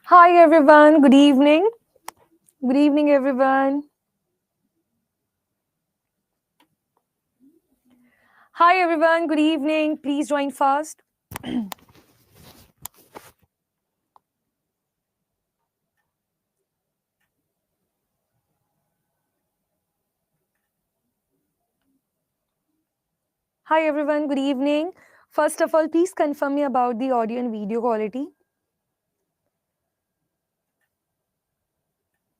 Hi everyone, good evening. Good evening everyone. Hi everyone, good evening. Please join fast. Hi everyone, good evening. First of all, please confirm me about the audio and video quality.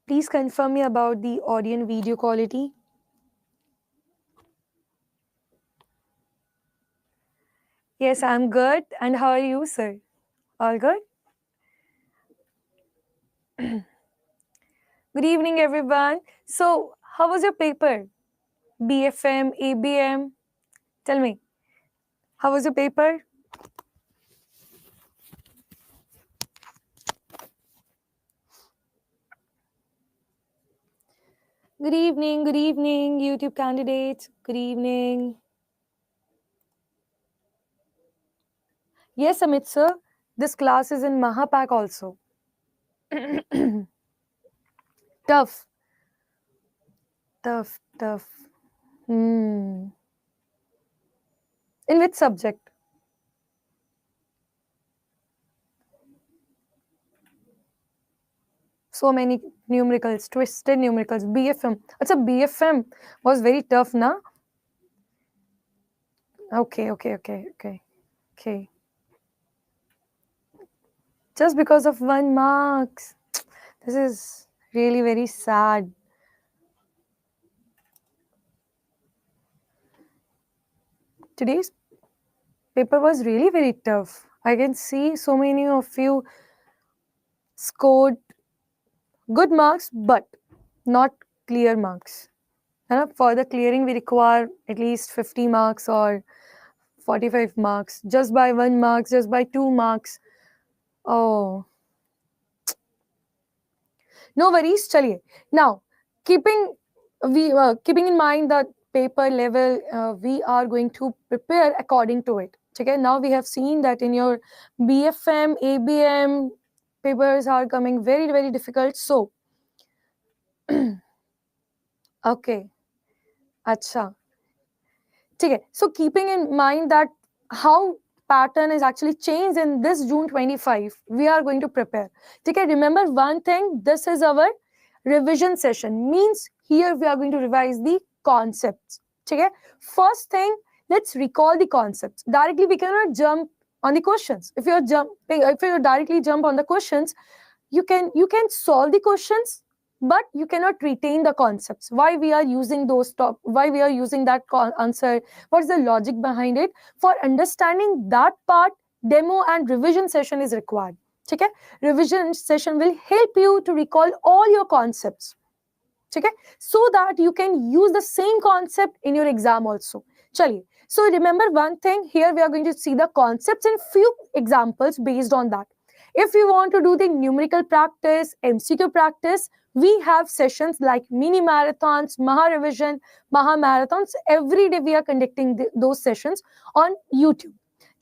Please confirm me about the audio and video quality. Yes, I'm good. And how are you, sir? All good? Good evening everyone. So, how was your paper? BFM, ABM? Tell me, how was your paper? Good evening, YouTube candidates. Good evening. Yes, Amit sir, this class is in Mahapak also. Tough, tough. Hmm. In which subject? So many numericals, twisted numericals, BFM. Achha, BFM was very tough, na? Okay. Just because of 1 marks. This is really very sad. Today's paper was really very tough. I can see so many of you scored good marks, but not clear marks. For the clearing, we require at least 50 marks or 45 marks. Just by 1 mark, just by 2 marks. Oh, no worries. Chaliye. Now, keeping keeping in mind that paper level, we are going to prepare according to it. Okay. Now we have seen that in your BFM, ABM papers are coming very very difficult. So, okay. Acha. Okay, so keeping in mind that how pattern is actually changed in this June 25, we are going to prepare. Okay, remember one thing, this is our revision session, means here we are going to revise the concepts. Okay, first thing, let's recall the concepts. Directly we cannot jump on the questions. If you directly jump on the questions, you can solve the questions, but you cannot retain the concepts. Why we are using why we are using that answer, what's the logic behind it? For understanding that part, demo and revision session is required. Okay, revision session will help you to recall all your concepts, okay, so that you can use the same concept in your exam also. Chaliye, so remember one thing, here we are going to see the concepts and few examples based on that. If you want to do the numerical practice, MCQ practice, we have sessions like mini marathons, maha revision, maha marathons. Every day we are conducting those sessions on YouTube.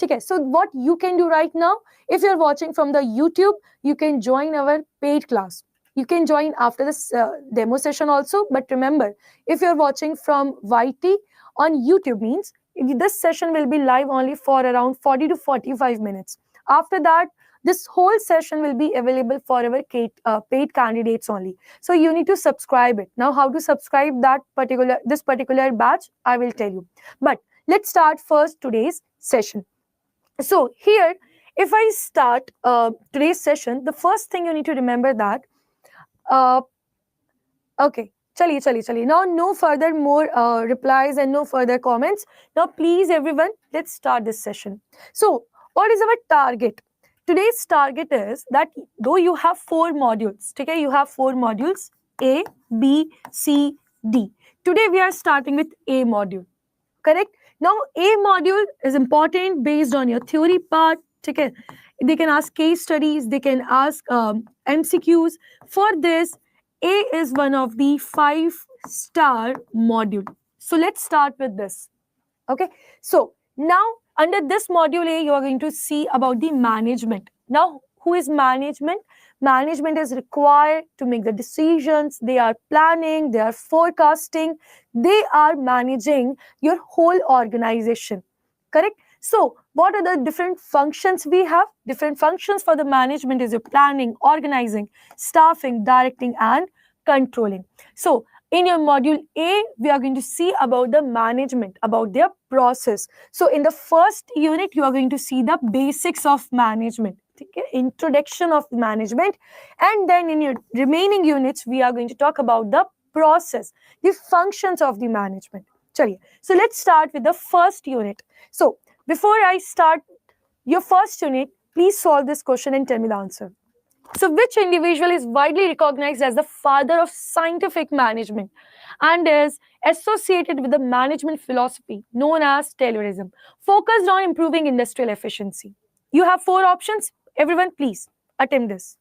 Okay, so what you can do right now, if you're watching from the YouTube, you can join our paid class. You can join after this demo session also. But remember, if you're watching from YT on YouTube, means this session will be live only for around 40 to 45 minutes. After that, this whole session will be available for our paid candidates only. So you need to subscribe it. Now, how to subscribe this particular batch, I will tell you. But let's start first today's session. So here, if I start today's session, the first thing you need to remember that, okay, chaliye. Now, no further more replies and no further comments. Now, please, everyone, let's start this session. So, what is our target? Today's target is that though you have 4 modules, okay, you have 4 modules, A, B, C, D. Today, we are starting with A module, correct? Now, A module is important based on your theory part, okay? They can ask case studies, they can ask MCQs. For this, A is one of the 5-star module. So let's start with this. Okay. So now under this module A, you are going to see about the management. Now, who is management? Management is required to make the decisions. They are planning, they are forecasting, they are managing your whole organization. Correct? So, what are the different functions we have? Different functions for the management is your planning, organizing, staffing, directing, and controlling. So, in your module A, we are going to see about the management, about their process. So, in the first unit, you are going to see the basics of management, okay? Introduction of management, and then in your remaining units, we are going to talk about the process, the functions of the management. Chaliye. So, let's start with the first unit. So, before I start your first unit, please solve this question and tell me the answer. So, which individual is widely recognized as the father of scientific management and is associated with the management philosophy known as Taylorism, focused on improving industrial efficiency? You have 4 options. Everyone, please attempt this.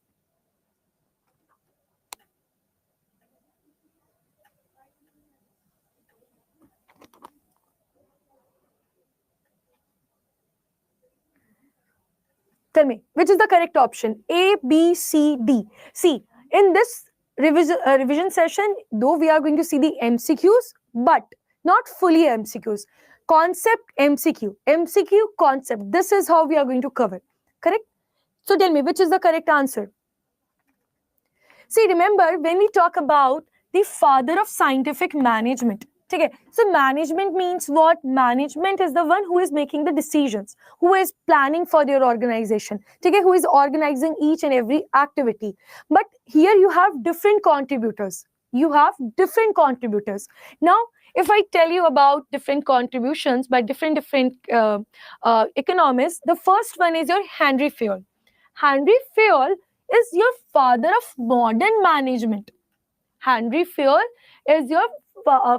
Tell me, which is the correct option? A, B, C, D. See, in this revision session, though we are going to see the MCQs, but not fully MCQs. Concept, MCQ. MCQ, concept. This is how we are going to cover. Correct? So tell me, which is the correct answer? See, remember, when we talk about the father of scientific management, okay, so management means what? Management is the one who is making the decisions, who is planning for their organization, okay, who is organizing each and every activity. But here you have different contributors. You have different contributors. Now, if I tell you about different contributions by different economists, the first one is your Henry Fayol. Henry Fayol is your father of modern management. Henry Fayol is your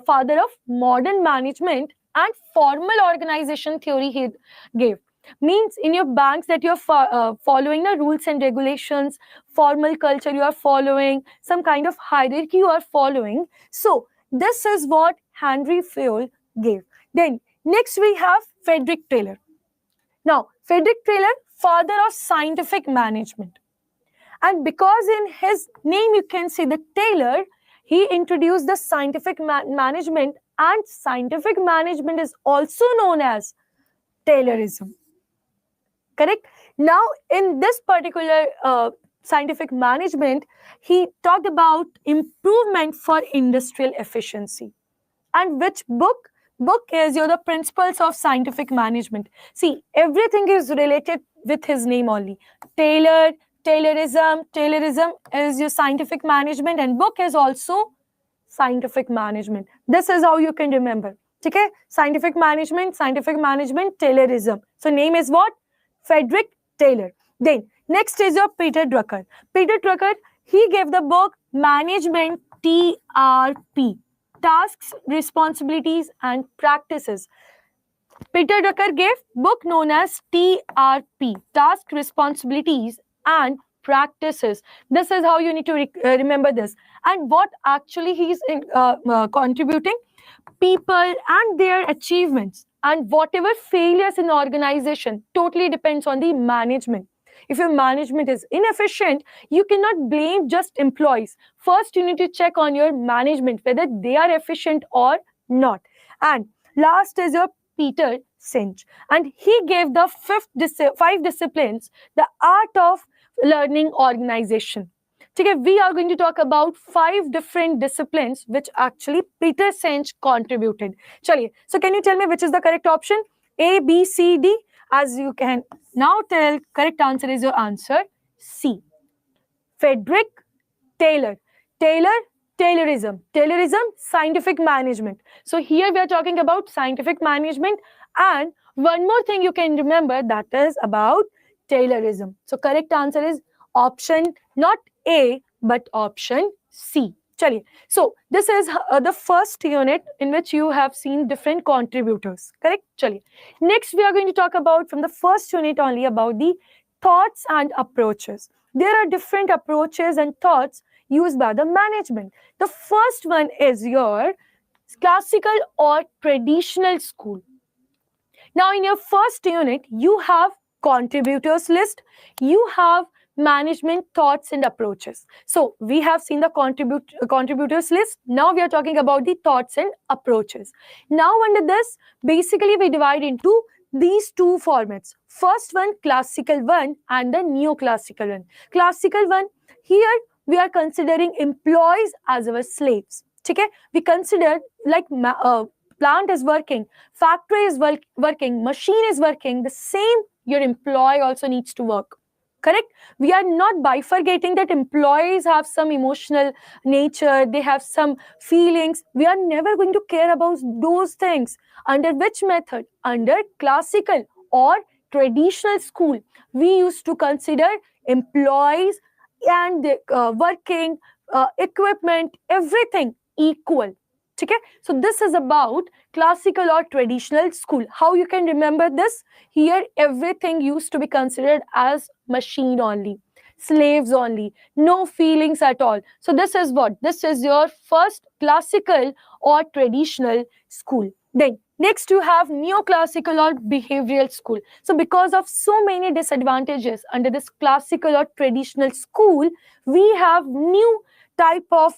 father of modern management and formal organization theory he gave. Means in your banks that you're following the rules and regulations, formal culture you are following, some kind of hierarchy you are following. So this is what Henry Fayol gave. Then next we have Frederick Taylor. Now Frederick Taylor, father of scientific management. And because in his name you can see the Taylor, he introduced the scientific management, and scientific management is also known as Taylorism. Correct? Now, in this particular scientific management, he talked about improvement for industrial efficiency. And which book? Book is the Principles of Scientific Management. See, everything is related with his name only. Taylor, Taylorism. Taylorism is your scientific management, and book is also scientific management. This is how you can remember. Okay? Scientific management, Taylorism. So name is what? Frederick Taylor. Then next is your Peter Drucker. Peter Drucker, he gave the book Management TRP. Tasks, Responsibilities and Practices. Peter Drucker gave book known as TRP, Task, Responsibilities and Practices. This is how you need to remember this. And what actually he is contributing? People and their achievements and whatever failures in the organization totally depends on the management. If your management is inefficient, you cannot blame just employees. First, you need to check on your management, whether they are efficient or not. And last is your Peter Senge. And he gave the 5 disciplines, the art of learning organization. Okay, we are going to talk about 5 different disciplines which actually Peter Senge contributed. Chaliye. So can you tell me which is the correct option? A, B, C, D? As you can now tell, correct answer is your answer C. Frederick Taylor. Taylorism. Taylorism, scientific management. So here we are talking about scientific management, and one more thing you can remember, that is about Taylorism. So correct answer is option not A but option C. Chaliye. So this is the first unit in which you have seen different contributors. Correct? Chaliye. Next we are going to talk about from the first unit only about the thoughts and approaches. There are different approaches and thoughts used by the management. The first one is your classical or traditional school. Now in your first unit, you have contributors list, you have management thoughts and approaches. So we have seen the contributors list. Now we are talking about the thoughts and approaches. Now under this, basically we divide into these two formats. First one, classical one, and the neoclassical one. Classical one, here we are considering employees as our slaves. Okay? We consider like plant is working, factory is working, machine is working, the same your employee also needs to work. Correct? We are not bifurcating that employees have some emotional nature, they have some feelings. We are never going to care about those things. Under which method? Under classical or traditional school, we used to consider employees and working equipment, everything equal. Okay? So this is about classical or traditional school. How you can remember this? Here everything used to be considered as machine only, slaves only, no feelings at all. So this is what? This is your first classical or traditional school. Then next you have neoclassical or behavioral school. So because of so many disadvantages under this classical or traditional school, we have new type of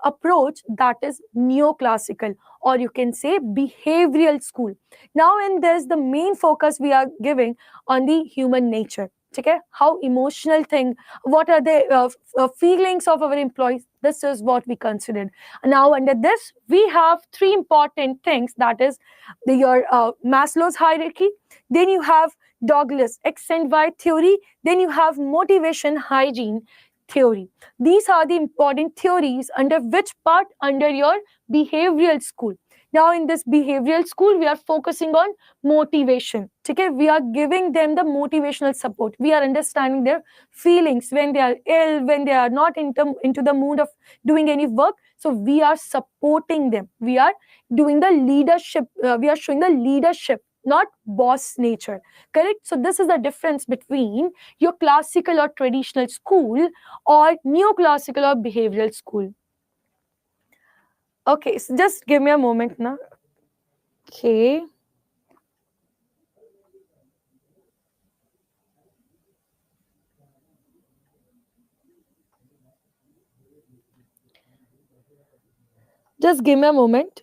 approach, that is neoclassical, or you can say behavioral school. Now in this, the main focus we are giving on the human nature. Okay, how emotional thing, what are the feelings of our employees, this is what we considered. Now under this, we have three important things, that is your Maslow's hierarchy, then you have Douglas X and Y theory, then you have motivation hygiene theory. These are the important theories under which part? Under your behavioral school. Now in this behavioral school, we are focusing on motivation. Okay? We are giving them the motivational support. We are understanding their feelings when they are ill, when they are not into the mood of doing any work. So we are supporting them. We are doing the leadership. We are showing the leadership, not boss nature. Correct? So this is the difference between your classical or traditional school or neoclassical or behavioral school. Okay, so just give me a moment now. Okay. Just give me a moment.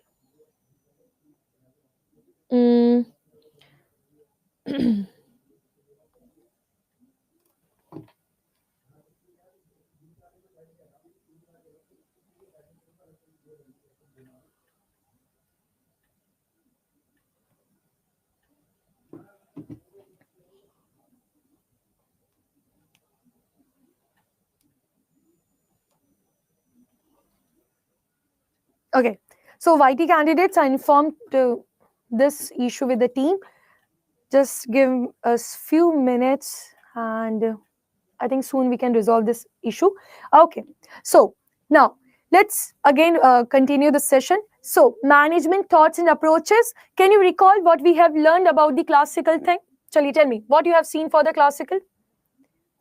Okay, so YT candidates, I informed this issue with the team. Just give us few minutes and I think soon we can resolve this issue. Okay, so now let's again continue the session. So management thoughts and approaches. Can you recall what we have learned about the classical thing? Chali, tell me what you have seen for the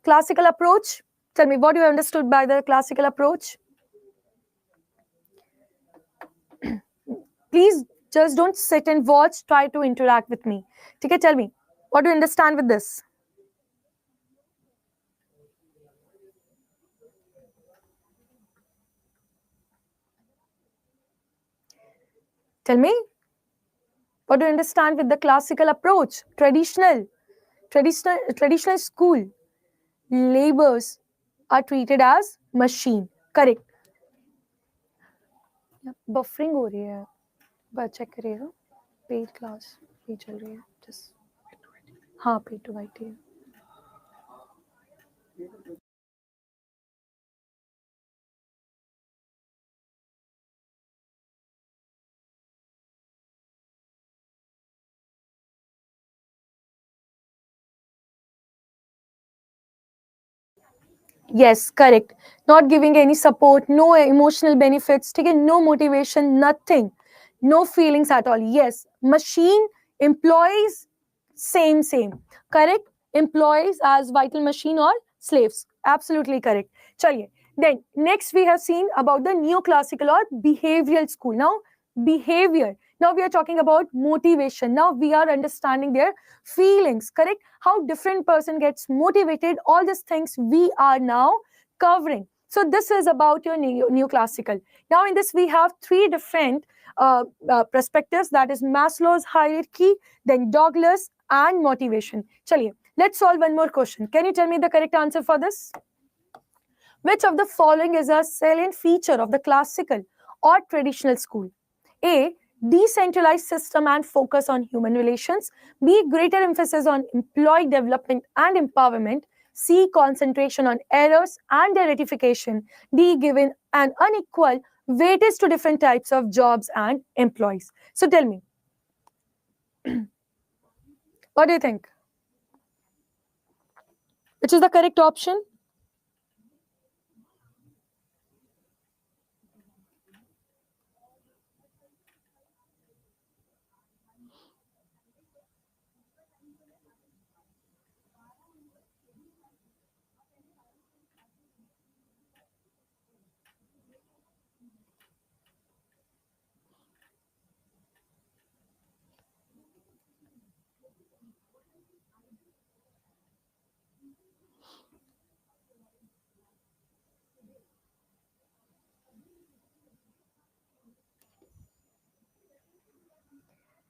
classical approach. Tell me what you understood by the classical approach. Please just don't sit and watch, try to interact with me. Okay, tell me, what do you understand with this? Tell me, what do you understand with the classical approach? Traditional school, laborers are treated as machine. Correct. Buffering हो रही है, बस check करिएगा. Paid class भी चल रही है. Just हाँ, paid to YT है. Yes, correct. Not giving any support, no emotional benefits, no motivation, nothing, no feelings at all. Yes, machine, employees, same. Correct? Employees as vital machine or slaves. Absolutely correct. Chaliye. Then next we have seen about the neoclassical or behavioral school. Now behavior. Now we are talking about motivation. Now we are understanding their feelings, correct? How different person gets motivated. All these things we are now covering. So this is about your neoclassical. Now in this we have three different perspectives, that is Maslow's hierarchy, then Douglas, and motivation. Chaliye, let's solve one more question. Can you tell me the correct answer for this? Which of the following is a salient feature of the classical or traditional school? A. Decentralized system and focus on human relations. B. Greater emphasis on employee development and empowerment. C. Concentration on errors and their rectification. D. Given an unequal weightage to different types of jobs and employees. So tell me, what do you think? Which is the correct option?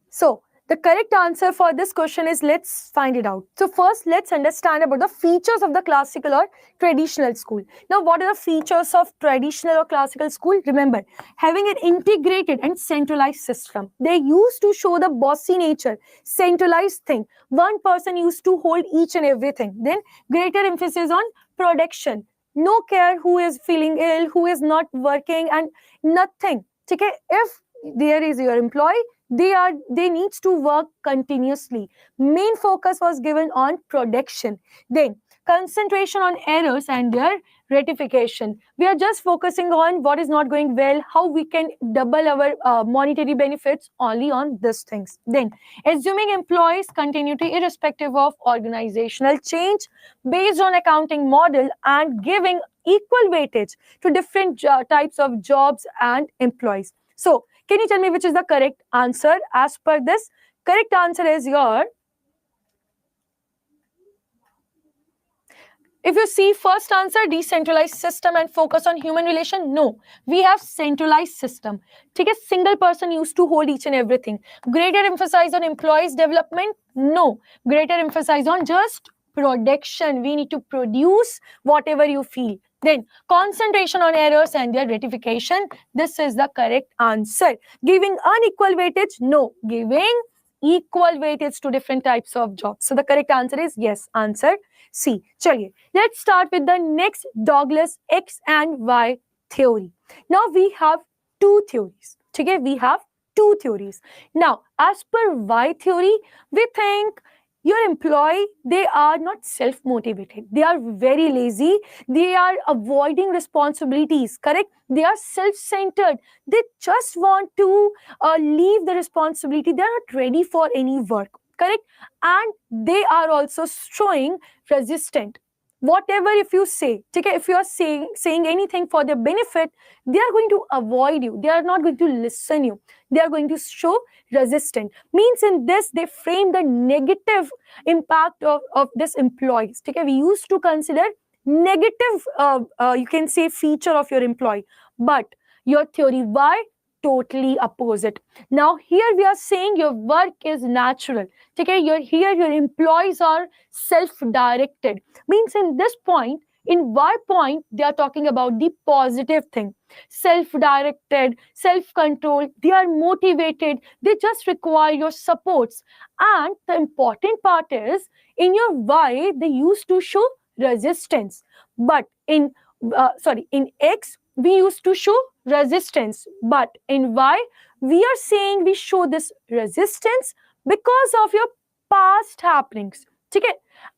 So the correct answer for this question is, let's find it out. So first, let's understand about the features of the classical or traditional school. Now, what are the features of traditional or classical school? Remember, having an integrated and centralized system. They used to show the bossy nature, centralized thing. One person used to hold each and everything. Then greater emphasis on production. No care who is feeling ill, who is not working, and nothing. Okay? If there is your employee, they needs to work continuously. Main focus was given on production. Then concentration on errors and their rectification. We are just focusing on what is not going well, how we can double our monetary benefits, only on these things. Then assuming employees continuity irrespective of organizational change based on accounting model, and giving equal weightage to different types of jobs and employees. So can you tell me which is the correct answer as per this? Correct answer is your, if you see first answer, decentralized system and focus on human relation. No, we have centralized system. Okay, single person used to hold each and everything. Greater emphasis on employees development. No, greater emphasis on just production. We need to produce whatever you feel. Then concentration on errors and their rectification. This is the correct answer. Giving unequal weightage. No, giving equal weightage to different types of jobs. So the correct answer is yes, answer C. Chaliye, let's start with the next Douglas X and Y theory. Now we have two theories. Okay, we have two theories. Now, as per Y theory, we think your employee, they are not self-motivated. They are very lazy. They are avoiding responsibilities, correct? They are self-centered. They just want to leave the responsibility. They are not ready for any work, correct? And they are also showing resistant. Whatever if you say, okay, if you are saying anything for their benefit, they are going to avoid you. They are not going to listen you. They are going to show resistant. Means in this, they frame the negative impact of this employees. Okay, we used to consider negative, you can say, feature of your employee. But your theory Y, totally opposite. Now here we are saying your work is natural. Okay, here your employees are self-directed. Means in this point, in Y point, they are talking about the positive thing. Self-directed, self-controlled, they are motivated, they just require your supports. And the important part is, in your Y, they used to show resistance. But in X, we used to show resistance. But in Y, we are saying we show this resistance because of your past happenings. Okay?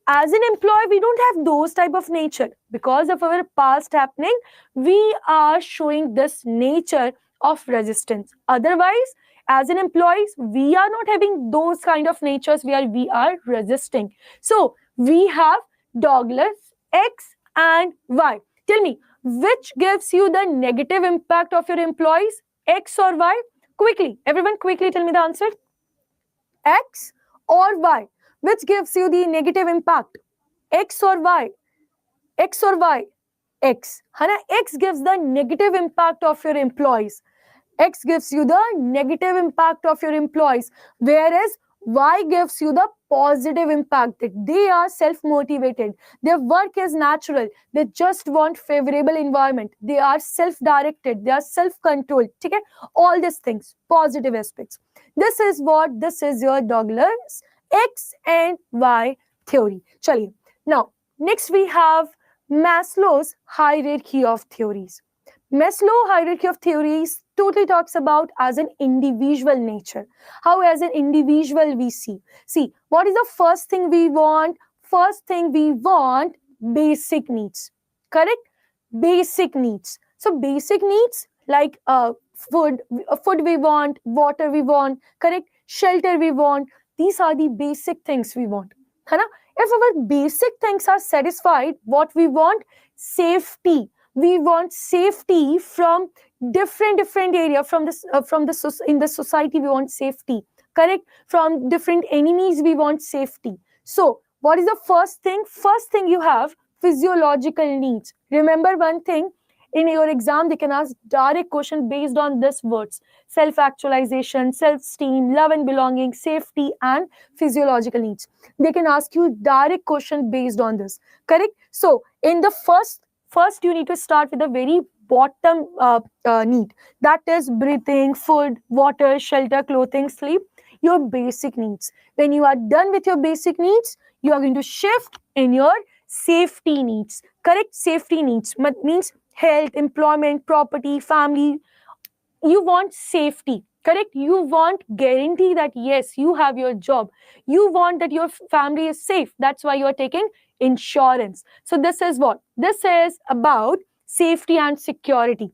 As an employee, we don't have those type of nature. Because of our past happening, we are showing this nature of resistance. Otherwise, as an employees, we are not having those kind of natures where we are resisting. So we have Douglas X and Y. Tell me, which gives you the negative impact of your employees, X or Y? Quickly, everyone, quickly tell me the answer. X or Y? Which gives you the negative impact? X or Y? X or Y? X. Hana, X gives the negative impact of your employees. X gives you the negative impact of your employees, whereas Y gives you the positive impact. That they are self-motivated. Their work is natural. They just want favorable environment. They are self-directed. They are self-controlled. Okay? All these things, positive aspects. This is your Douglas X and Y theory. Chaliye. Now, next we have Maslow's hierarchy of theories. Maslow hierarchy of theories totally talks about as an individual nature. How as an individual we see. See, what is the first thing we want? First thing we want, basic needs. Correct? Basic needs. So basic needs like food we want, water we want, correct? Shelter we want. These are the basic things we want. है ना? If our basic things are satisfied, what we want? Safety. We want safety from different area, from this in the society we want safety, correct? From different enemies we want safety. So what is the first thing? First thing, you have physiological needs. Remember one thing, in your exam they can ask direct question based on this words: self actualization, self esteem, love and belonging, safety and physiological needs. They can ask you direct question based on this, correct? So in the first you need to start with the very bottom need, that is breathing, food, water, shelter, clothing, sleep, your basic needs. When you are done with your basic needs, you are going to shift in your safety needs, correct? Safety needs means health, employment, property, family. You want safety, correct? You want guarantee that yes, you have your job. You want that your family is safe. That's why you are taking insurance. So this is what? This is about safety and security.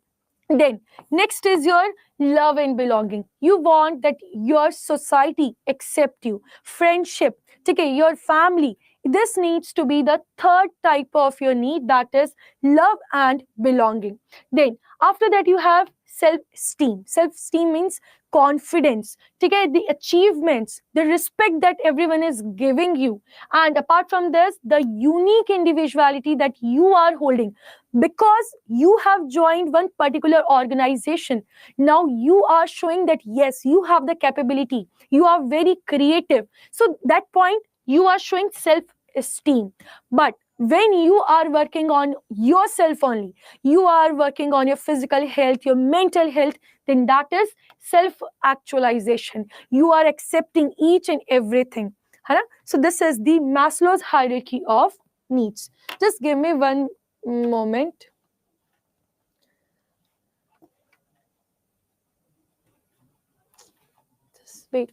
Then next is your love and belonging. You want that your society accept you, friendship, okay, your family. This needs to be the third type of your need, that is love and belonging. Then after that you have self-esteem. Self-esteem means confidence, okay, the achievements, the respect that everyone is giving you, and apart from this, the unique individuality that you are holding because you have joined one particular organization. Now you are showing that yes, you have the capability, you are very creative. So that point you are showing self-esteem. But when you are working on yourself only, you are working on your physical health, your mental health, then that is self-actualization. You are accepting each and everything. So this is the Maslow's hierarchy of needs. Just give me one moment. Just wait.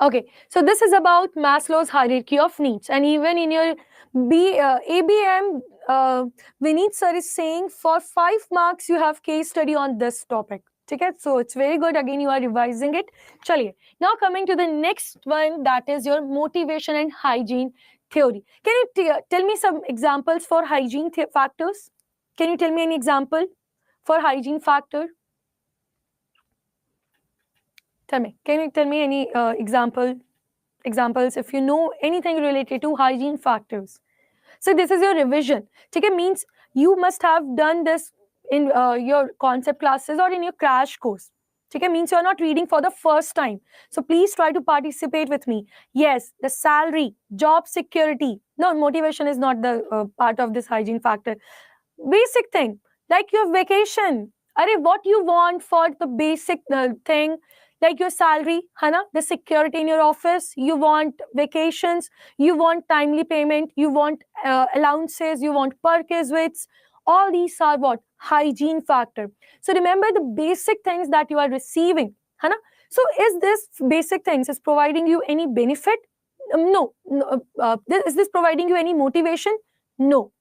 Okay, so this is about Maslow's hierarchy of needs, and even in your ABM, Vineet sir is saying for 5 marks you have case study on this topic. Okay, so it's very good. Again, you are revising it. Chaliye. Now coming to the next one, that is your motivation and hygiene theory. Can you tell me some examples for hygiene factors? Can you tell me any example for hygiene factor? Tell me. Can you tell me any examples if you know anything related to hygiene factors? So this is your revision. Okay, means you must have done this in your concept classes or in your crash course. Okay, means you're not reading for the first time. So please try to participate with me. Yes, the salary, job security. No, motivation is not the part of this hygiene factor. Basic thing, like your vacation. Arey, what you want for the basic thing, like your salary, Hana, the security in your office, you want vacations, you want timely payment, you want allowances, you want perquisites. All these are what? Hygiene factor. So remember the basic things that you are receiving, Hana. So is this basic things is providing you any benefit? No. Is this providing you any motivation? No.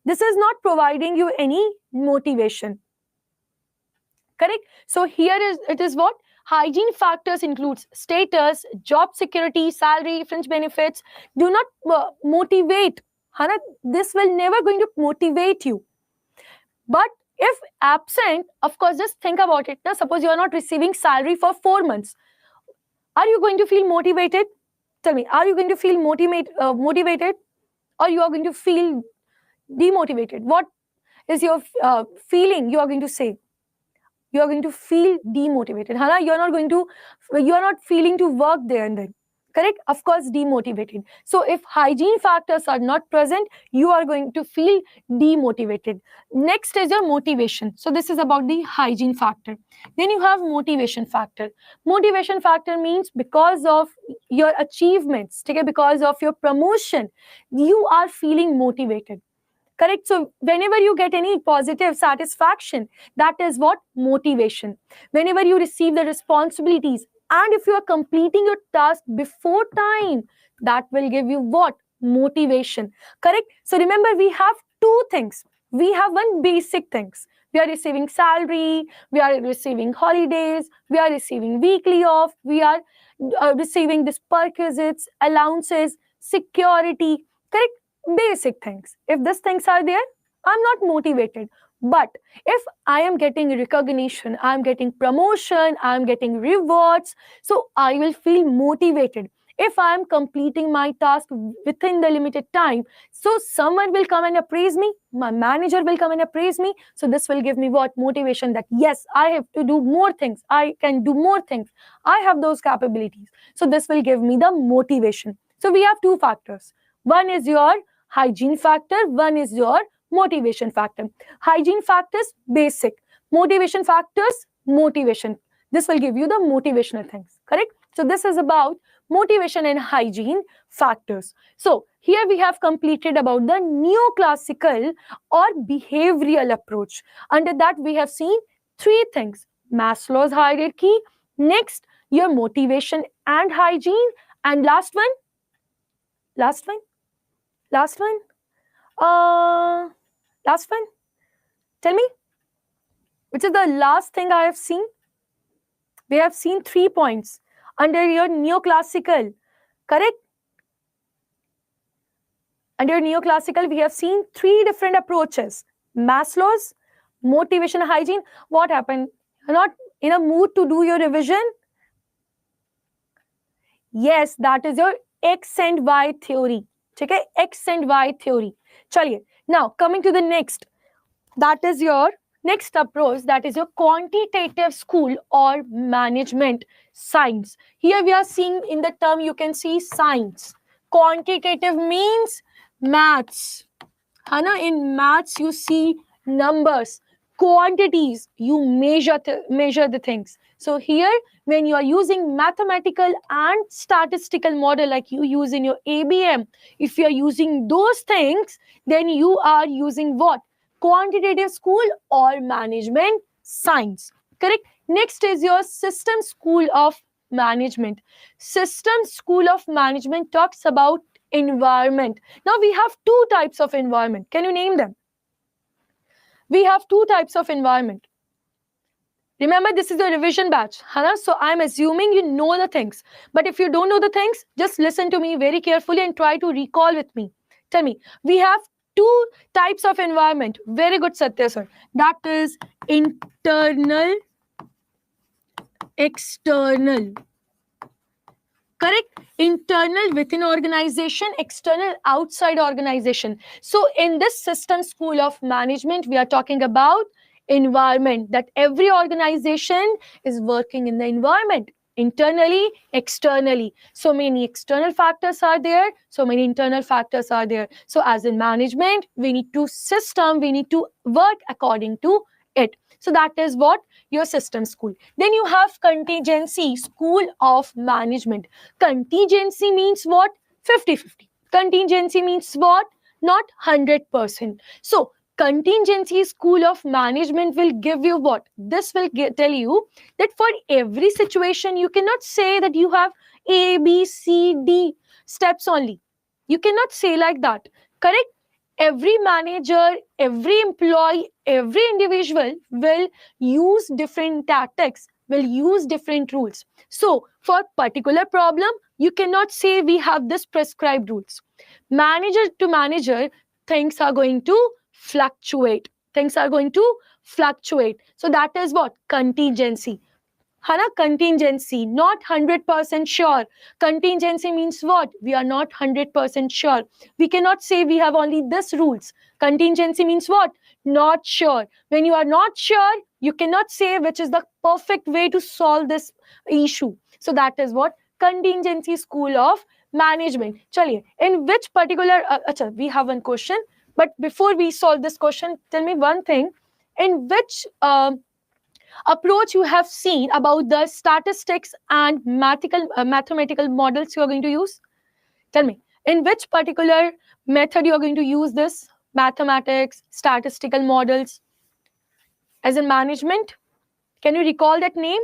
This is not providing you any motivation. Correct? So here it is what? Hygiene factors includes status, job security, salary, fringe benefits. Do not motivate. Hana, this will never going to motivate you. But if absent, of course, just think about it. Now, suppose you are not receiving salary for 4 months. Are you going to feel motivated? Tell me, are you going to feel motivated, or you are going to feel demotivated? What is your feeling you are going to say? You are going to feel demotivated. Hana, you are not feeling to work there and then. Correct? Of course, demotivated. So if hygiene factors are not present, you are going to feel demotivated. Next is your motivation. So this is about the hygiene factor. Then you have motivation factor. Motivation factor means because of your achievements, okay, because of your promotion, you are feeling motivated. Correct? So whenever you get any positive satisfaction, that is what? Motivation. Whenever you receive the responsibilities, and if you are completing your task before time, that will give you what? Motivation. Correct? So remember, we have two things. We have one basic things. We are receiving salary, we are receiving holidays, we are receiving weekly off, we are receiving this perquisites, allowances, security. Correct? Basic things. If these things are there, I'm not motivated. But if I am getting recognition, I'm getting promotion, I'm getting rewards, so I will feel motivated. If I am completing my task within the limited time, so someone will come and appraise me, my manager will come and appraise me, so this will give me what? Motivation, that yes, I have to do more things, I can do more things, I have those capabilities. So this will give me the motivation. So we have two factors. One is your hygiene factor, one is your motivation factor. Hygiene factors, basic. Motivation factors, motivation. This will give you the motivational things, correct? So this is about motivation and hygiene factors. So here we have completed about the neoclassical or behavioral approach. Under that we have seen three things. Maslow's hierarchy, next your motivation and hygiene, and last one, last one, tell me, which is the last thing I have seen? We have seen 3 points under your neoclassical, correct? Under neoclassical, we have seen 3 different approaches. Maslow's, motivation, hygiene. What happened? You're not in a mood to do your revision? Yes, that is your X and Y theory. Okay, X and Y theory. Chaliye. Now, coming to the next. That is your next approach, that is your quantitative school or management science. Here we are seeing in the term, you can see science. Quantitative means maths. Hana, in maths you see numbers, quantities, you measure the things. So here, when you are using mathematical and statistical model like you use in your ABM, if you are using those things, then you are using what? Quantitative school or management science. Correct? Next is your system school of management. System school of management talks about environment. Now we have 2 types of environment. Can you name them? We have 2 types of environment. Remember, this is a revision batch, Hana? So I'm assuming you know the things. But if you don't know the things, just listen to me very carefully and try to recall with me. Tell me, we have two types of environment. Very good, Satya sir. That is internal, external. Correct? Internal within organization, external outside organization. So in this system school of management, we are talking about environment, that every organization is working in the environment, internally, externally. So many external factors are there, so many internal factors are there. So as in management, we need to work according to it. So that is what your system school. Then you have contingency school of management. Contingency means what? 50-50. Contingency means what? Not 100%. So contingency school of management will give you what? This will tell you that for every situation, you cannot say that you have A, B, C, D steps only. You cannot say like that. Correct? Every manager, every employee, every individual will use different tactics, will use different rules. So for particular problem, you cannot say we have this prescribed rules. Manager to manager, things are going to fluctuate. Things are going to fluctuate. So that is what? Contingency. Hana, contingency, not 100% sure. Contingency means what? We are not 100% sure. We cannot say we have only this rules. Contingency means what? Not sure. When you are not sure, you cannot say which is the perfect way to solve this issue. So that is what? Contingency school of management. Chaliye, in which particular, we have one question. But before we solve this question, tell me one thing. In which approach you have seen about the statistics and mathematical models you are going to use? Tell me, in which particular method you are going to use this? Mathematics, statistical models, as in management? Can you recall that name?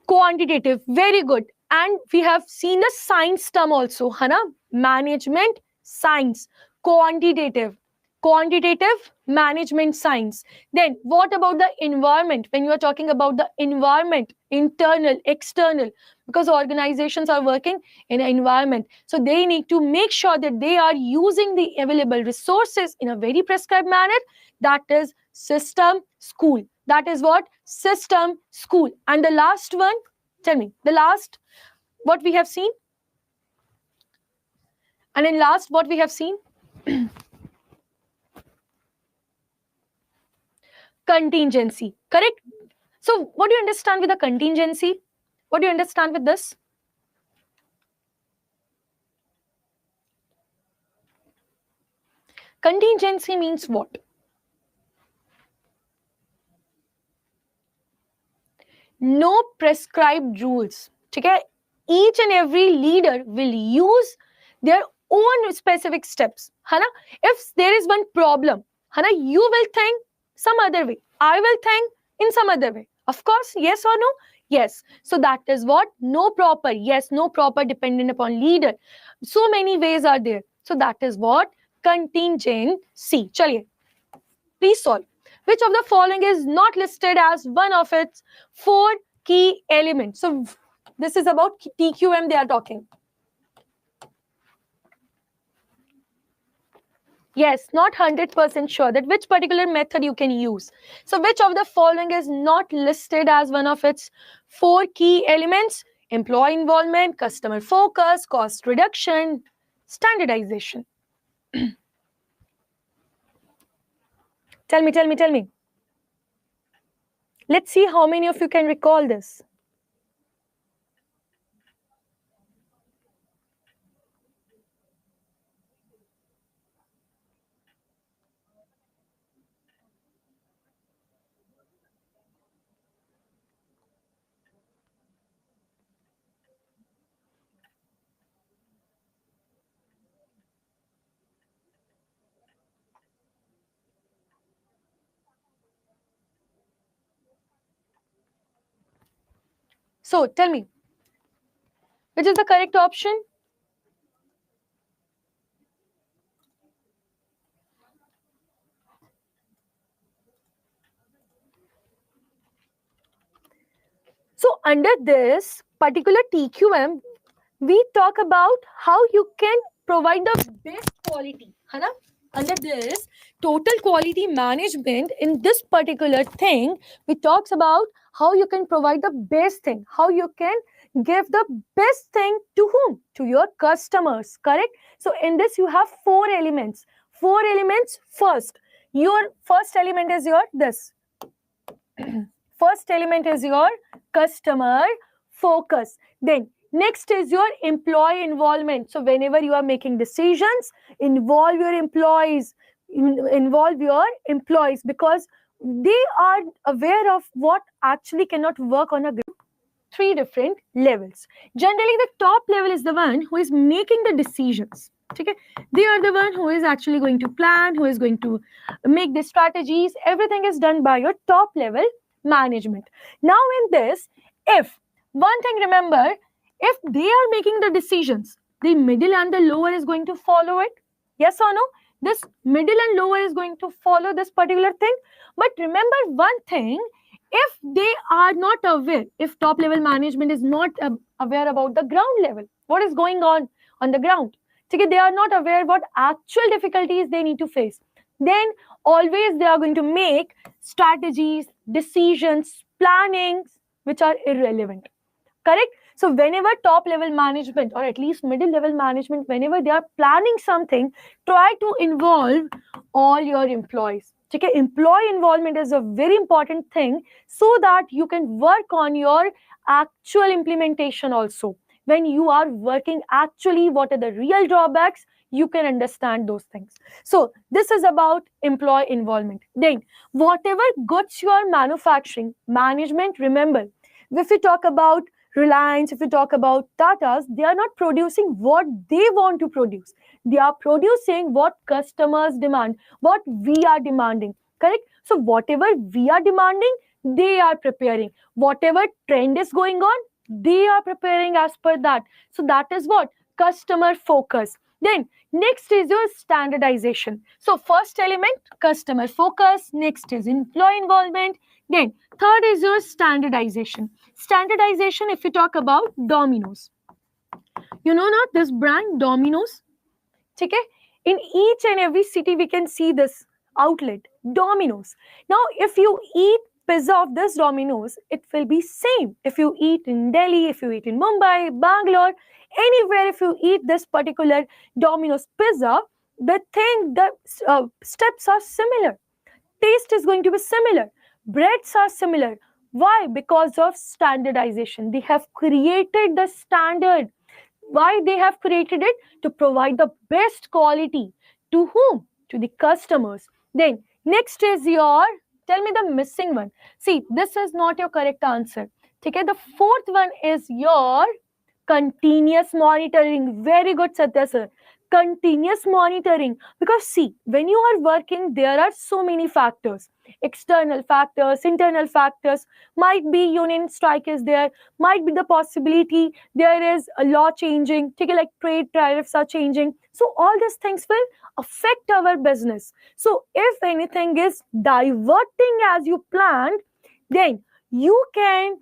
Quantitative, very good. And we have seen the science term also, Hana. Management, science, quantitative. Quantitative management science. Then what about the environment? When you are talking about the environment, internal, external, because organizations are working in an environment, so they need to make sure that they are using the available resources in a very prescribed manner. That is system school. That is what? System school. And the last one, tell me, the last, what we have seen? And in last, what we have seen? Contingency, correct? So what do you understand with the contingency? What do you understand with this? Contingency means what? No prescribed rules. Okay? Each and every leader will use their own specific steps. Hana, if there is one problem, Hana, you will think some other way. I will think in some other way. Of course, yes or no? Yes. So that is what? No proper. Yes, no proper dependent upon leader. So many ways are there. So that is what? Contingency. Chaliye, please solve. Which of the following is not listed as one of its 4 key elements? So this is about TQM they are talking. Yes, not 100% sure that which particular method you can use. So which of the following is not listed as one of its 4 key elements? Employee involvement, customer focus, cost reduction, standardization. Tell me. Let's see how many of you can recall this. So tell me, which is the correct option? under this particular TQM, we talk about how you can provide the best quality. है ना? Under this total quality management, in this particular thing, we talks about how you can provide the best thing, how you can give the best thing to whom? To your customers, correct? So in this you have four elements. First, your first element is your this. First element is your customer focus. Then next is your employee involvement. So whenever you are making decisions, involve your employees because they are aware of what actually cannot work on a group. Three different levels. Generally, the top level is the one who is making the decisions. Okay? They are the one who is actually going to plan, who is going to make the strategies. Everything is done by your top level management. Now in this, if one thing, remember, if they are making the decisions, the middle and the lower is going to follow it. Yes or no? This middle and lower is going to follow this particular thing. But remember one thing, if they are not aware, if top level management is not aware about the ground level, what is going on the ground, okay, they are not aware what actual difficulties they need to face, then always they are going to make strategies, decisions, plannings which are irrelevant. Correct? So whenever top level management or at least middle level management, whenever they are planning something, try to involve all your employees. Okay? Employee involvement is a very important thing so that you can work on your actual implementation also. When you are working actually, what are the real drawbacks? You can understand those things. So this is about employee involvement. Then whatever goods you are manufacturing, management, remember, if we talk about Reliance, if we talk about Tata's, they are not producing what they want to produce. They are producing what customers demand, what we are demanding. Correct? So whatever we are demanding, they are preparing. Whatever trend is going on, they are preparing as per that. So that is what? Customer focus. Then next is your standardization. So first element, customer focus. Next is employee involvement. Then third is your standardization. Standardization, if you talk about Domino's. You know not this brand Domino's? Okay? In each and every city we can see this outlet, Domino's. Now if you eat pizza of this Domino's, it will be same. If you eat in Delhi, if you eat in Mumbai, Bangalore, anywhere, if you eat this particular Domino's pizza, the steps are similar. Taste is going to be similar. Breads are similar. Why? Because of standardization. They have created the standard. Why they have created it? To provide the best quality. To whom? To the customers. Then next is your, tell me the missing one. See, this is not your correct answer. Okay, the fourth one is your continuous monitoring. Very good, Satya sir. Continuous monitoring. Because see, when you are working, there are so many factors. External factors, internal factors. Might be union strike is there. Might be the possibility there is a law changing. Take it like trade tariffs are changing. So all these things will affect our business. So if anything is diverting as you planned, then you can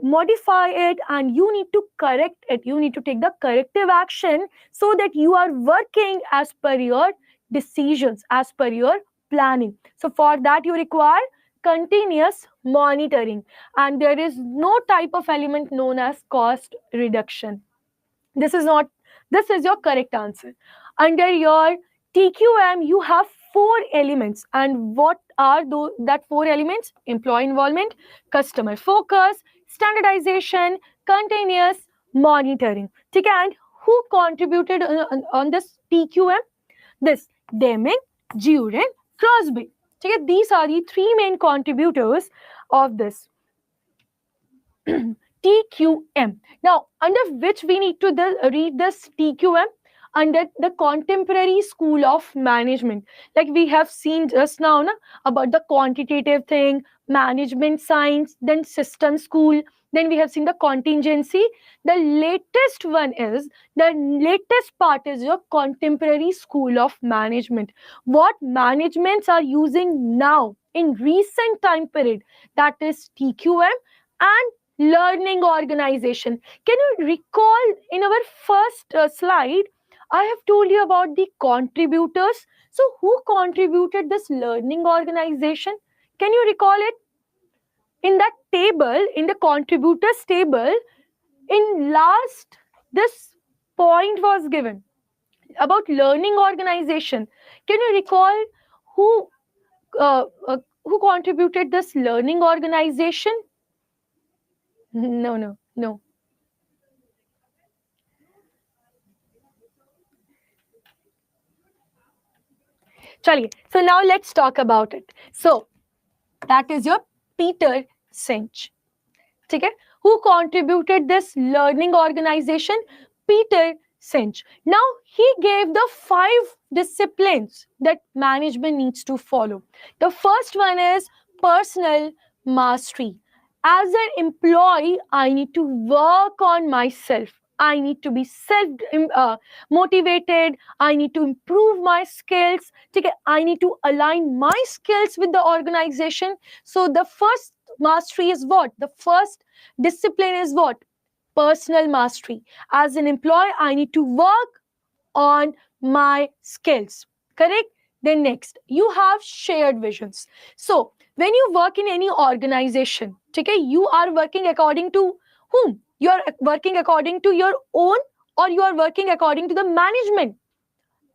modify it and you need to correct it. You need to take the corrective action so that you are working as per your decisions, as per your planning. So for that you require continuous monitoring, and there is no type of element known as cost reduction. This is your correct answer. Under your TQM, you have 4 elements. And what are that 4 elements? Employee involvement, customer focus, standardization, continuous monitoring. Okay, and who contributed on this TQM? This Deming, Juren, Crosby. Okay, these are the 3 main contributors of this TQM. Now, under which we need to read this TQM? Under the contemporary school of management. Like we have seen just now about the quantitative thing, management science, then system school, then we have seen the contingency. The latest part is your contemporary school of management. What managements are using now in recent time period, that is TQM. And learning organization. Can you recall in our first slide, I have told you about the contributors. So who contributed this learning organization? Can you recall it? In that table, in the contributors table, in last, this point was given about learning organization. Can you recall who who contributed this learning organization? No. Chaliye. So now let's talk about it. So that is your Peter Sinch. Okay? Who contributed this learning organization? Peter Sinch. Now he gave the 5 disciplines that management needs to follow. The first one is personal mastery. As an employee, I need to work on myself. I need to be motivated. I need to improve my skills. Okay? I need to align my skills with the organization. So the first mastery is what? The first discipline is what? Personal mastery. As an employee, I need to work on my skills. Correct? Then next, you have shared visions. So when you work in any organization, okay, you are working according to whom? You are working according to your own, or you are working according to the management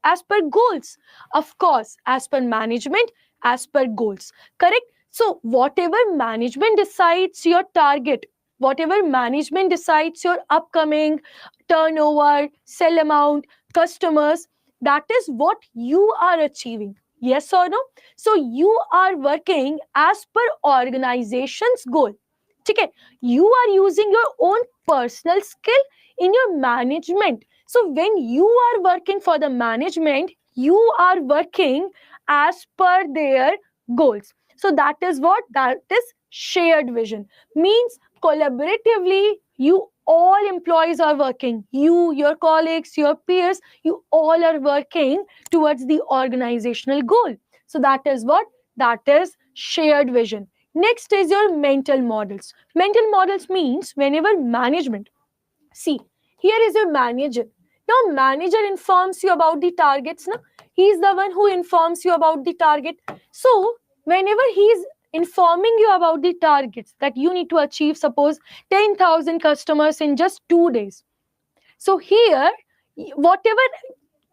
as per goals? Of course, as per management, as per goals. Correct? So whatever management decides your target, whatever management decides your upcoming turnover, sell amount, customers, that is what you are achieving. Yes or no? So you are working as per organization's goal. Okay? You are using your own personal skill in your management. So when you are working for the management, you are working as per their goals. So that is what? That is shared vision. Means collaboratively, you all employees are working. You, your colleagues, your peers, you all are working towards the organizational goal. So that is what? That is shared vision. Next is your mental models. Mental models means whenever management, see, here is your manager. Now, manager informs you about the targets. No? He is the one who informs you about the target. So, whenever he is informing you about the targets that you need to achieve, suppose 10,000 customers in just 2 days. So, here, whatever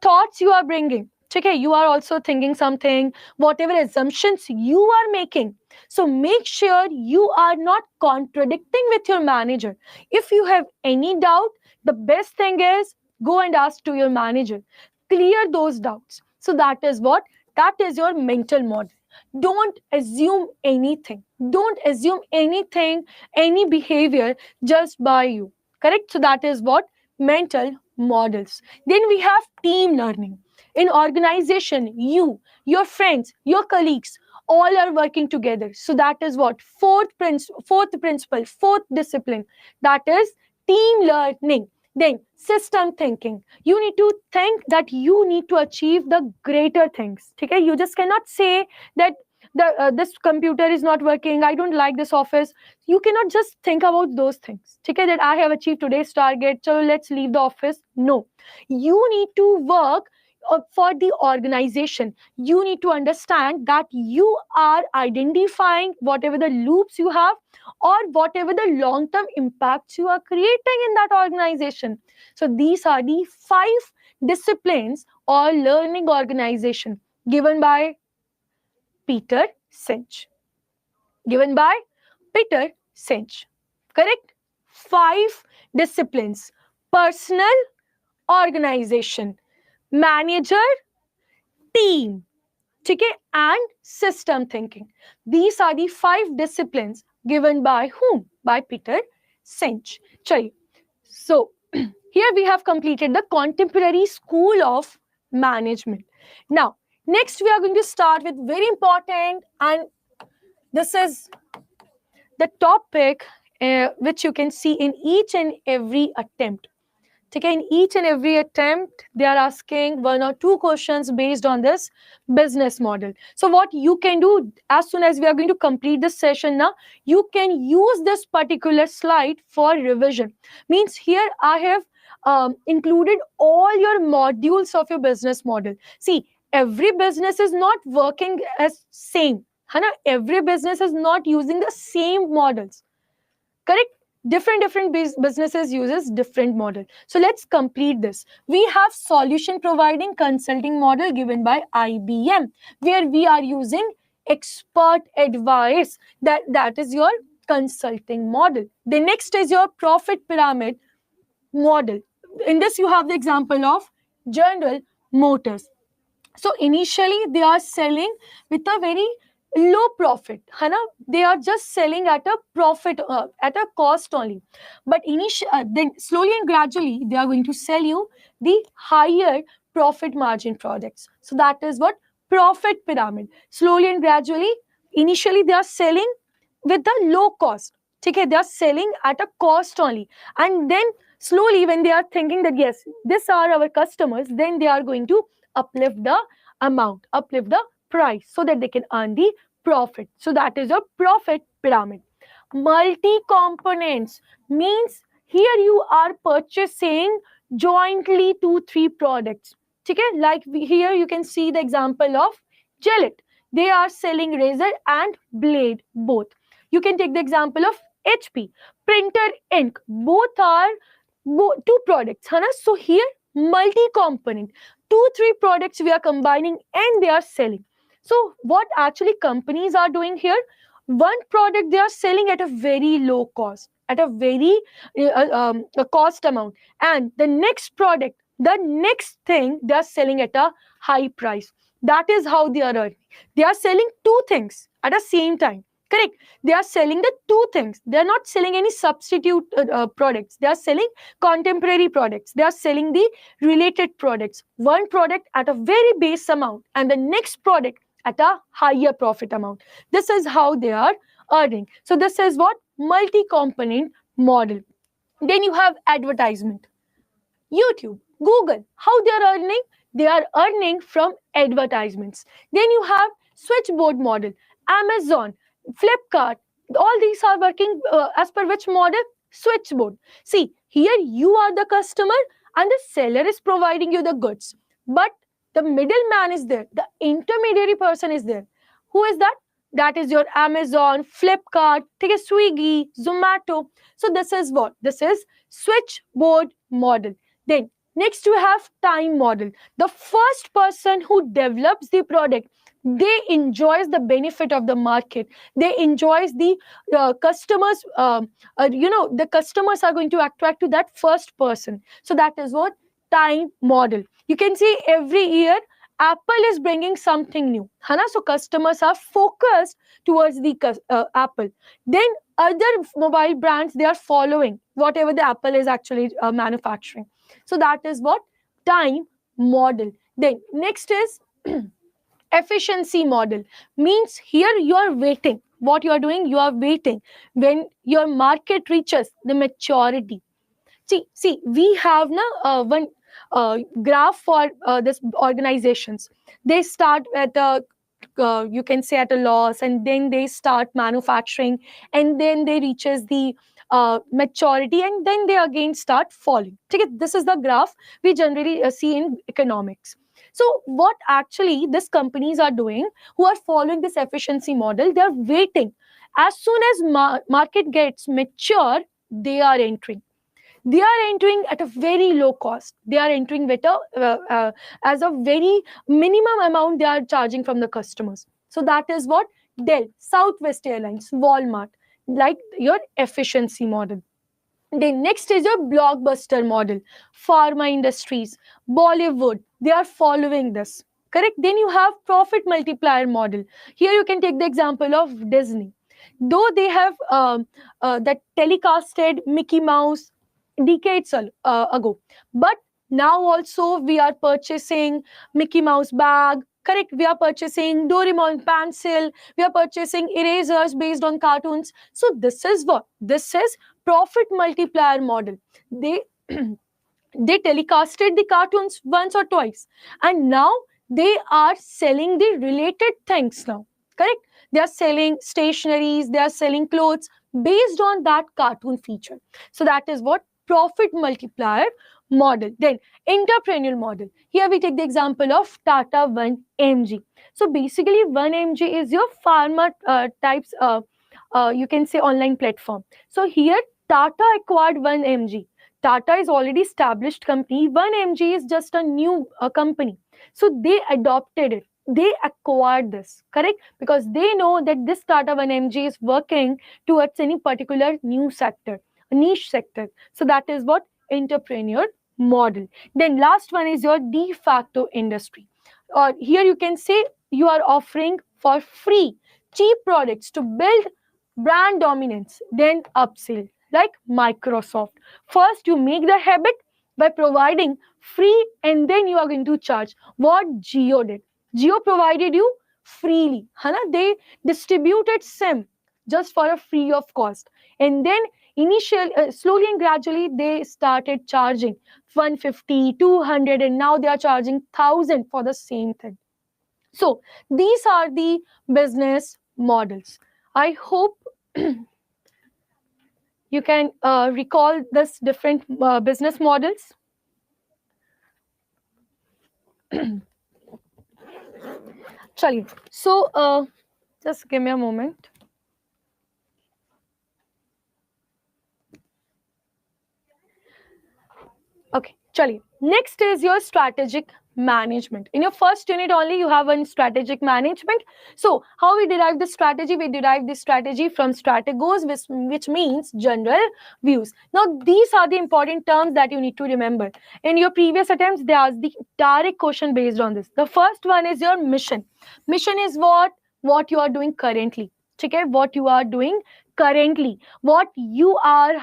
thoughts you are bringing, okay, you are also thinking something, whatever assumptions you are making. So make sure you are not contradicting with your manager. If you have any doubt, the best thing is go and ask to your manager. Clear those doubts. So that is what? That is your mental model. Don't assume anything. Don't assume anything, any behavior just by you. Correct? So that is what? Mental models. Then we have team learning. In organization, you, your friends, your colleagues, all are working together. So that is what? Fourth principle, fourth discipline. That is team learning. Then system thinking. You need to think that you need to achieve the greater things. Okay? You just cannot say that this computer is not working, I don't like this office. You cannot just think about those things. Okay? That I have achieved today's target, so let's leave the office. No. You need to work for the organization. You need to understand that you are identifying whatever the loops you have or whatever the long-term impacts you are creating in that organization. So these are the 5 disciplines or learning organization given by Peter Sinch. Given by Peter Sinch. Correct? 5 disciplines. Personal, organization, manager, team, okay, and system thinking. These are the 5 disciplines given by whom? By Peter Sinch. So here we have completed the contemporary school of management. Now, next we are going to start with very important, and this is the topic which you can see in each and every attempt. Okay, in each and every attempt, they are asking 1 or 2 questions based on this business model. So what you can do, as soon as we are going to complete this session now, you can use this particular slide for revision. Means here I have included all your modules of your business model. See, every business is not working as same. Every business is not using the same models. Correct? Different businesses uses different model. So let's complete this. We have solution providing consulting model given by IBM, where we are using expert advice. That is your consulting model. The next is your profit pyramid model. In this you have the example of General Motors. So initially they are selling with a very low profit, they are just selling at a profit, at a cost only. But then slowly and gradually they are going to sell you the higher profit margin products. So that is what profit pyramid. Slowly and gradually, initially they are selling with the low cost. Okay, they are selling at a cost only, and then slowly when they are thinking that yes, these are our customers, then they are going to uplift the amount, uplift the price, so that they can earn the profit. So that is a profit pyramid. Multi-components means here you are purchasing jointly 2-3 products. Okay, like here you can see the example of Gillette. They are selling razor and blade both. You can take the example of HP, printer, ink. Both are 2 products. So here multi-component, 2-3 products we are combining and they are selling. So what actually companies are doing here, one product they are selling at a very low cost, at a very a cost amount, and the next product, the next thing they are selling at a high price. That is how they are earning. They are selling 2 things at the same time. Correct? They are selling the 2 things. They are not selling any substitute products. They are selling contemporary products. They are selling the related products. One product at a very base amount and the next product at a higher profit amount. This is how they are earning. So this is what multi-component model. Then you have advertisement. YouTube, Google, how they are earning? They are earning from advertisements. Then you have switchboard model, Amazon, Flipkart. All these are working as per which model? Switchboard. See, here you are the customer and the seller is providing you the goods. But the middleman is there. The intermediary person is there. Who is that? That is your Amazon, Flipkart, Swiggy, Zomato. So this is what? This is switchboard model. Then next we have time model. The first person who develops the product, they enjoys the benefit of the market. They enjoys the customers. The customers are going to attract to that first person. So that is what time model. You can see every year Apple is bringing something new. So customers are focused towards the Apple. Then other mobile brands, they are following whatever the Apple is actually manufacturing. So that is what time model. Then next is efficiency model. Means here you are waiting. What you are doing, you are waiting when your market reaches the maturity. See, we have now one graph for this organizations. They start at a you can say at a loss, and then they start manufacturing, and then they reaches the maturity, and then they again start falling. Okay, this is the graph we generally see in economics. So what actually these companies are doing, who are following this efficiency model, they are waiting. As soon as market gets mature, they are entering. They are entering at a very low cost. They are entering with as a very minimum amount they are charging from the customers. So that is what Dell, Southwest Airlines, Walmart, like your efficiency model. Then next is your blockbuster model. Pharma industries, Bollywood, they are following this. Correct? Then you have profit multiplier model. Here you can take the example of Disney. Though they have that telecasted Mickey Mouse decades ago, but now also we are purchasing Mickey Mouse bag. Correct? We are purchasing Doraemon pencil. We are purchasing erasers based on cartoons. So this is what? This is profit multiplier model. They They telecasted the cartoons once or twice, and now they are selling the related things now. Correct? They are selling stationaries, they are selling clothes based on that cartoon feature. So that is what profit multiplier model. Then entrepreneurial model. Here we take the example of Tata 1mg. So basically 1mg is your pharma types you can say online platform. So here Tata acquired 1mg. Tata is already established company. 1mg is just a new company. So they adopted it. They acquired this, correct? Because they know that this Tata 1mg is working towards any particular new sector, a niche sector. So that is what entrepreneur model. Then last one is your de facto industry. Here you can say you are offering for free cheap products to build brand dominance, then upsell like Microsoft. First, you make the habit by providing free, and then you are going to charge. What Jio did? Jio provided you freely. Hana? They distributed SIM just for a free of cost. And then slowly and gradually, they started charging 150, 200, and now they are charging 1,000 for the same thing. So these are the business models. I hope you can recall this different business models. Chaliye. So just give me a moment. Okay, chaliye. Next is your strategic management. In your first unit only, you have one strategic management. So how we derive the strategy? We derive the strategy from strategos, which means general views. Now, these are the important terms that you need to remember. In your previous attempts, they asked the direct question based on this. The first one is your mission. Mission is what you are doing currently. Okay, what you are doing currently, what you are,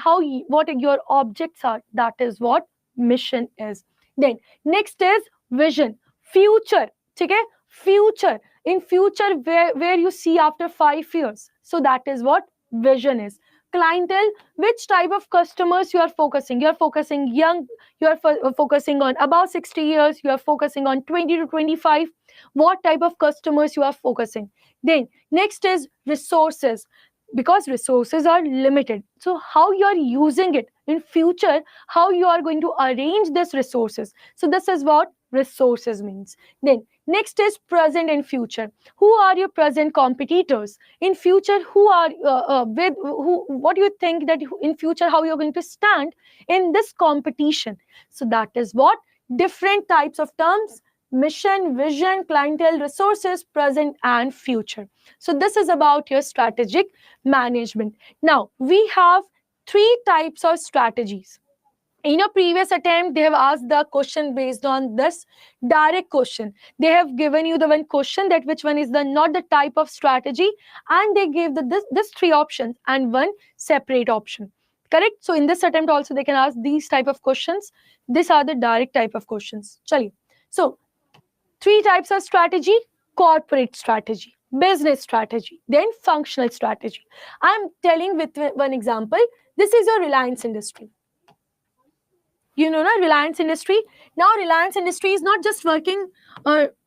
what your objects are. That is what mission is. Then next is vision, future. Okay, future. In future, where you see after 5 years. So that is what vision is. Clientele, which type of customers you are focusing. You are focusing young, you are focusing on above 60 years, you are focusing on 20 to 25. What type of customers you are focusing. Then next is resources, because resources are limited. So how you are using it in future, how you are going to arrange this resources. So this is what resources means. Then next is present and future. Who are your present competitors? In future, who are with who? What do you think that in future how you're going to stand in this competition? So that is what different types of terms: mission, vision, clientele, resources, present and future. So this is about your strategic management. Now we have 3 types of strategies. In your previous attempt, they have asked the question based on this direct question. They have given you the one question that which one is the not the type of strategy, and they gave this 3 options and one separate option. Correct? So in this attempt also they can ask these type of questions. These are the direct type of questions. Chaliye. So 3 types of strategy: corporate strategy, business strategy, then functional strategy. I'm telling with one example. This is your Reliance industry. You know, Reliance industry. Now, Reliance industry is not just working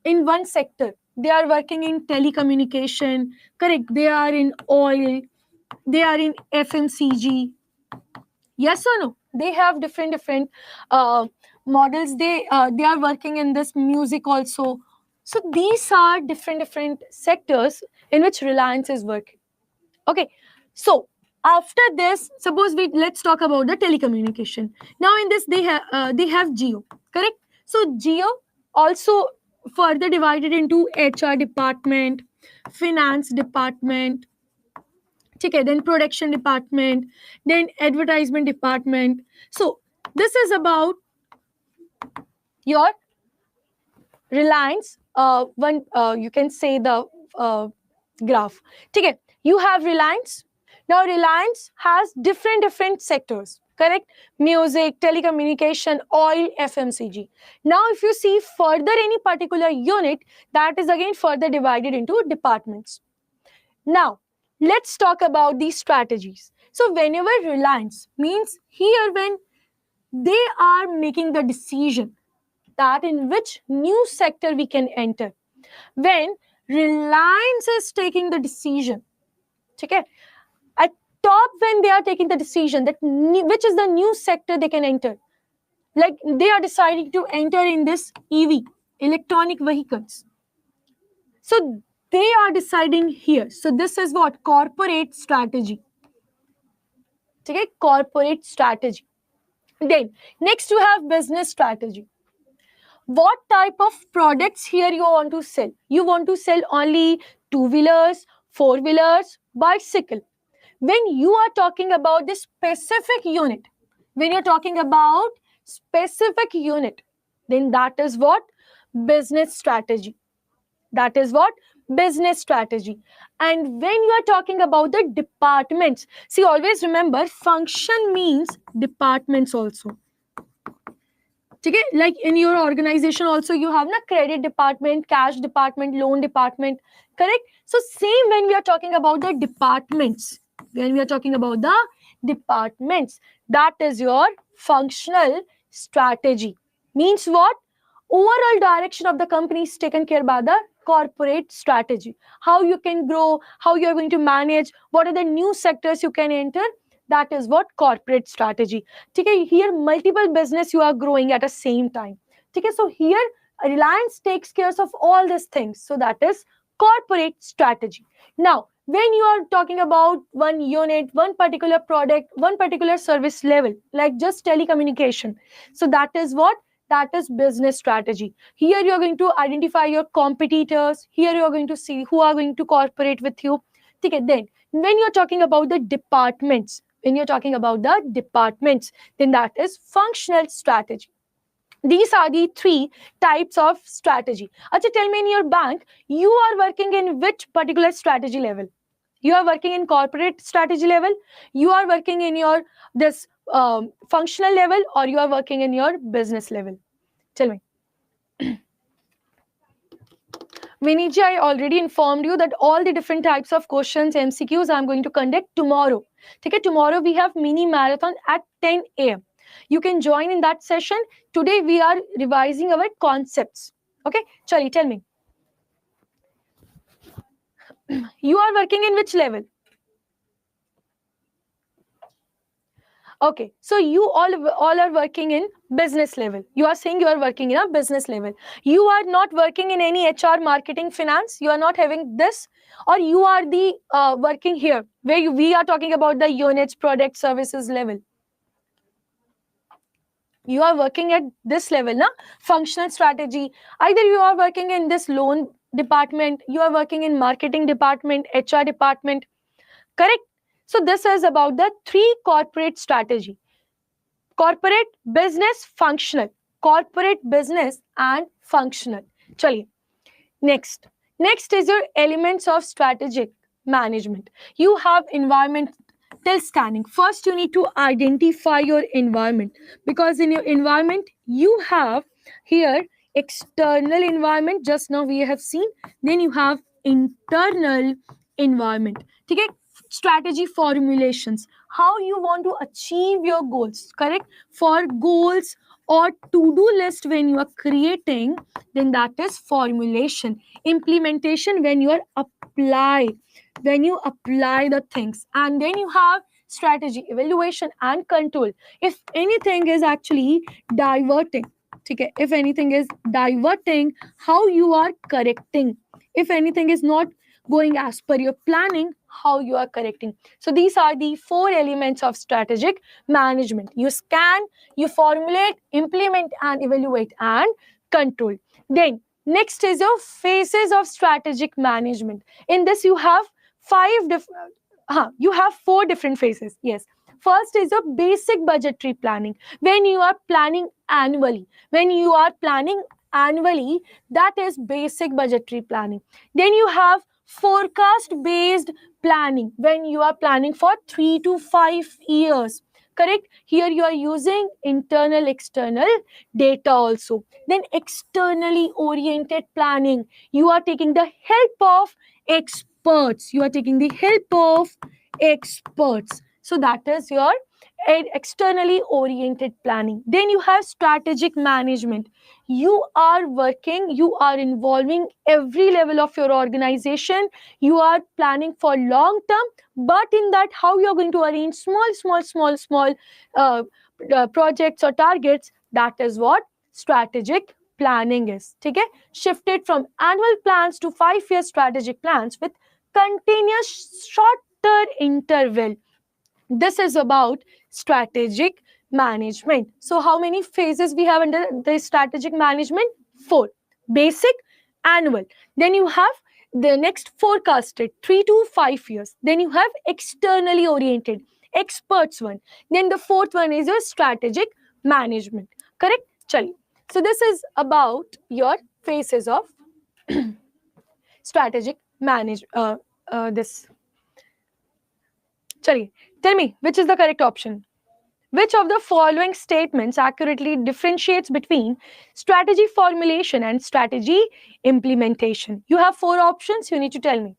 in one sector. They are working in telecommunication, correct? They are in oil. They are in FMCG. Yes or no? They have different models. They are working in this music also. So these are different sectors in which Reliance is working. Okay, so after this, suppose let's talk about the telecommunication. Now in this they have Jio, correct? So Jio also further divided into HR department, finance department, okay, then production department, then advertisement department. So this is about your Reliance. You can say the graph. Okay, you have Reliance. Now Reliance has different sectors, correct? Music, telecommunication, oil, FMCG. Now if you see further any particular unit, that is again further divided into departments. Now let's talk about these strategies. So whenever Reliance means here, when they are making the decision that in which new sector we can enter. When Reliance is taking the decision, okay, at top, when they are taking the decision that which is the new sector they can enter, like they are deciding to enter in this EV, electronic vehicles. So they are deciding here. So this is what? Corporate strategy. Okay, corporate strategy. Then next you have business strategy. What type of products here you want to sell? You want to sell only two-wheelers, four-wheelers, bicycle. When you are talking about this specific unit, when you're talking about specific unit, then that is what? Business strategy. That is what? Business strategy. And when you are talking about the departments, see, always remember, function means departments also. Okay? Like in your organization also, you have a credit department, cash department, loan department, correct? So same when we are talking about the departments, when we are talking about the departments, that is your functional strategy. Means what? Overall direction of the company is taken care by the corporate strategy. How you can grow, how you are going to manage, what are the new sectors you can enter, that is what? Corporate strategy. Okay, here multiple business you are growing at the same time. Okay, so here Reliance takes care of all these things. So that is corporate strategy. Now, when you are talking about one unit, one particular product, one particular service level, like just telecommunication, so that is what? That is business strategy. Here you are going to identify your competitors. Here you are going to see who are going to cooperate with you. Okay, then when you're talking about the departments, then that is functional strategy. These are the three types of strategy. Acha, tell me, in your bank, you are working in which particular strategy level? You are working in corporate strategy level, you are working in your this functional level, or you are working in your business level? Tell me. Viniji, I already informed you that all the different types of questions, MCQs, I'm going to conduct tomorrow. Okay, tomorrow we have mini marathon at 10 a.m. You can join in that session. Today we are revising our concepts. Okay, Chali, tell me. You are working in which level? Okay, so you all are working in business level. You are saying you are working in a business level. You are not working in any HR, marketing, finance. You are not having this, or you are the working here where we are talking about the units, product, services level. You are working at this level, na? Functional strategy. Either you are working in this loan department, you are working in marketing department, HR department, correct? So this is about the three corporate strategy. Corporate, business, functional. Corporate, business and functional. Chaliye. Next is your elements of strategic management. You have environmental scanning. First, you need to identify your environment, because in your environment, you have here external environment, just now we have seen. Then you have internal environment. Okay? Strategy formulations. How you want to achieve your goals, correct? For goals or to-do list when you are creating, then that is formulation. Implementation, when you are apply the things. And then you have strategy, evaluation and control. If anything is actually diverting, okay, if anything is diverting, how you are correcting. If anything is not going as per your planning, how you are correcting. So these are the four elements of strategic management. You scan, you formulate, implement and evaluate and control. Then next is your phases of strategic management. In this you have four different phases. Yes. First is your basic budgetary planning. When you are planning annually, that is basic budgetary planning. Then you have forecast based planning, when you are planning for 3 to 5 years, correct? Here you are using internal, external data also. Then externally oriented planning, you are taking the help of experts. So that is your externally oriented planning. Then you have strategic management. You are working, you are involving every level of your organization. You are planning for long term, but in that, how you are going to arrange small projects or targets. That is what strategic planning is. Okay, shifted from annual plans to 5-year strategic plans with continuous shorter interval. This is about strategic management. So how many phases we have under the strategic management? 4. Basic, annual. Then you have the next forecasted 3 to 5 years. Then you have externally oriented, experts one. Then the fourth one is your strategic management. Correct? Chali. So this is about your phases of strategic manage this. Chali, tell me, which is the correct option? Which of the following statements accurately differentiates between strategy formulation and strategy implementation? You have 4 options. You need to tell me.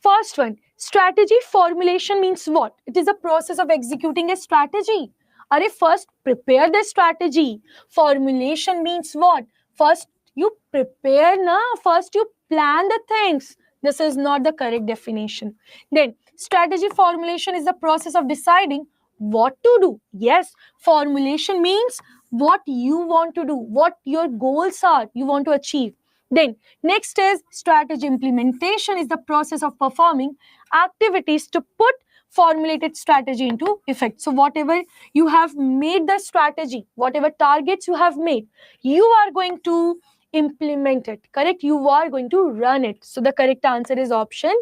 First one, strategy formulation means what? It is a process of executing a strategy. Are first prepare the strategy. Formulation means what? First you prepare, na? First you plan the things. This is not the correct definition. Then strategy formulation is the process of deciding what to do. Yes, formulation means what you want to do, what your goals are, you want to achieve. Then next is strategy implementation is the process of performing activities to put formulated strategy into effect. So whatever you have made the strategy, whatever targets you have made, you are going to implement it. Correct? You are going to run it. So the correct answer is option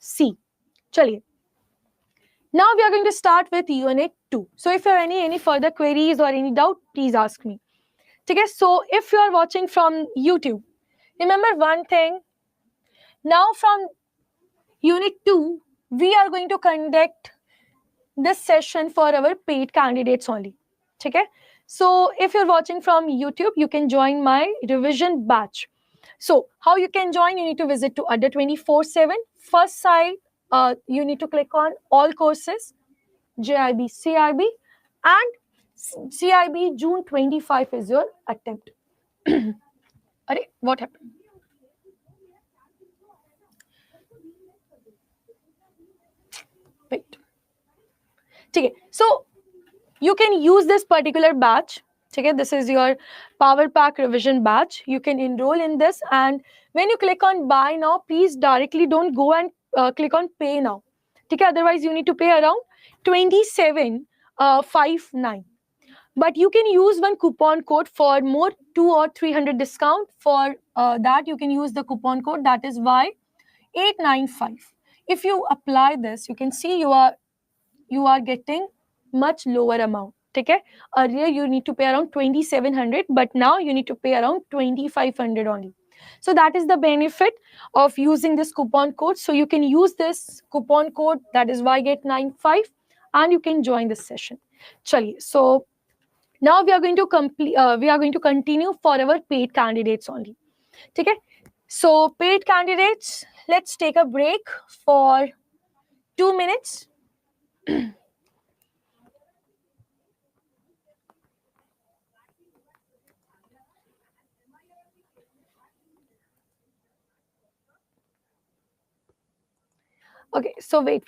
C. Chaliye. Now we are going to start with unit 2. So if you have any further queries or any doubt, please ask me. Okay, so if you are watching from YouTube, remember one thing. Now from unit 2, we are going to conduct this session for our paid candidates only. Okay, so if you're watching from YouTube, you can join my revision batch. So how you can join? You need to visit to Adda 24/7. First site, you need to click on all courses, JAIIB CAIIB, and CAIIB June 25 is your attempt. Arey, what happened? Wait. Okay, so you can use this particular batch. Okay, this is your POWERPACK revision batch. You can enroll in this, and when you click on buy now, please directly don't go and click on pay now. Okay, otherwise you need to pay around 27.59. But you can use one coupon code for more 200 or 300 discount. For that you can use the coupon code, that is Y895. If you apply this, you can see you are getting much lower amount. Okay, earlier you need to pay around 2700, but now you need to pay around 2500 only. So that is the benefit of using this coupon code. So you can use this coupon code, that is Y895, and you can join this session. Chaliye. So now we are going to continue for our paid candidates only. Okay, so paid candidates, let's take a break for 2 minutes. Okay, so wait.